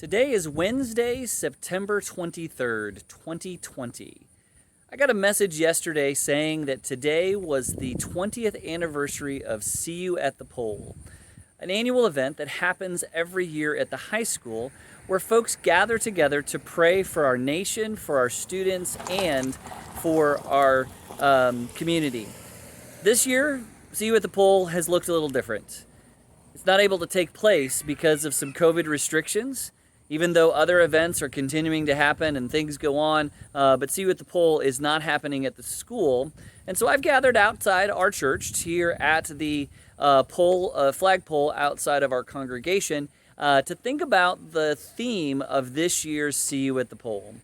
Today is Wednesday, September 23rd, 2020. I got a message yesterday saying that today was the 20th anniversary of See You at the Pole, an annual event that happens every year at the high school where folks gather together to pray for our nation, for our students, and for our community. This year, See You at the Pole has looked a little different. It's not able to take place because of some COVID restrictions, even though other events are continuing to happen and things go on, but See You at the Pole is not happening at the school. And so I've gathered outside our church here at the flagpole outside of our congregation to think about the theme of this year's See You at the Pole.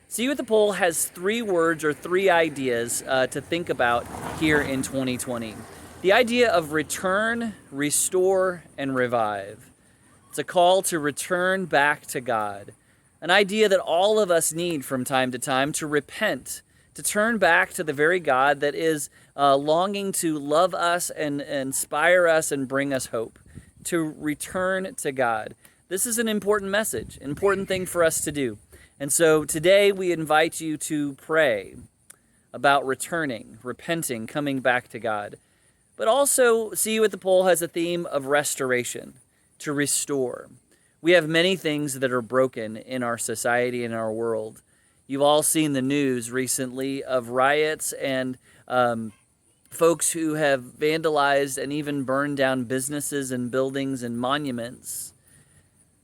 See You at the Pole has three words or three ideas to think about here in 2020. The idea of return, restore, and revive. It's a call to return back to God, an idea that all of us need from time to time, to repent, to turn back to the very God that is longing to love us and inspire us and bring us hope, to return to God. This is an important message, an important thing for us to do. And so today we invite you to pray about returning, repenting, coming back to God. But also, See You at the Pole has a theme of restoration, to restore. We have many things that are broken in our society and our world. You've all seen the news recently of riots and folks who have vandalized and even burned down businesses and buildings and monuments.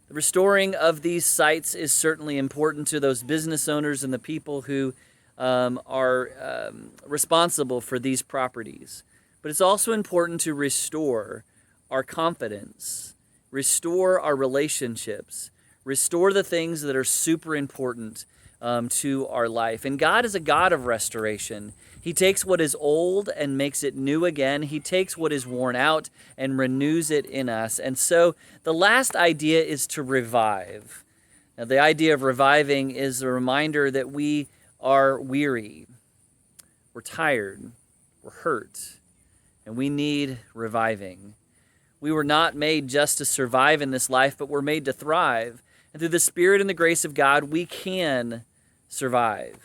The restoring of these sites is certainly important to those business owners and the people who are responsible for these properties. But it's also important to restore our confidence, restore our relationships, restore the things that are super important to our life. And God is a God of restoration. He takes what is old and makes it new again. He takes what is worn out and renews it in us. And so the last idea is to revive. Now, the idea of reviving is a reminder that we are weary, we're tired, we're hurt, and we need reviving. We were not made just to survive in this life, but we're made to thrive. And through the Spirit and the grace of God, we can survive.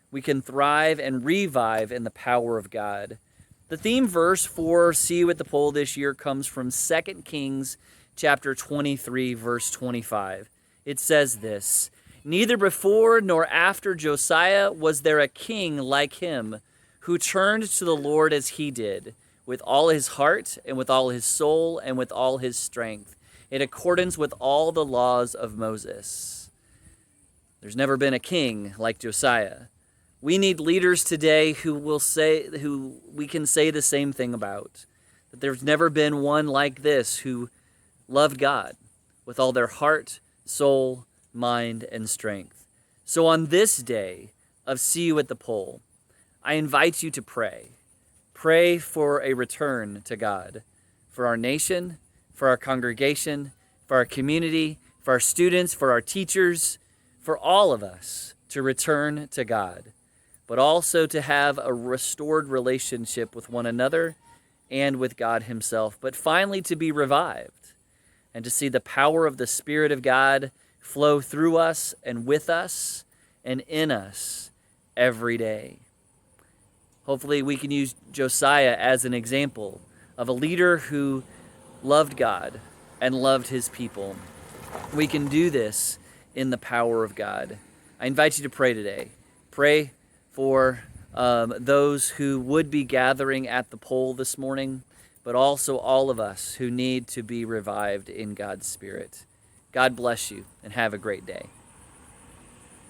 We can thrive and revive in the power of God. The theme verse for See You at the Pole this year comes from 2 Kings chapter 23, verse 25. It says this, "Neither before nor after Josiah was there a king like him, who turned to the Lord as he did, with all his heart and with all his soul and with all his strength, in accordance with all the laws of Moses." There's never been a king like Josiah. We need leaders today who we can say the same thing about. That there's never been one like this who loved God with all their heart, soul, mind, and strength. So on this day of See You at the Pole, I invite you to pray. Pray for a return to God, for our nation, for our congregation, for our community, for our students, for our teachers, for all of us to return to God, but also to have a restored relationship with one another and with God Himself, but finally to be revived and to see the power of the Spirit of God flow through us and with us and in us every day. Hopefully we can use Josiah as an example of a leader who loved God and loved his people. We can do this in the power of God. I invite you to pray today. Pray for those who would be gathering at the pole this morning, but also all of us who need to be revived in God's Spirit. God bless you and have a great day.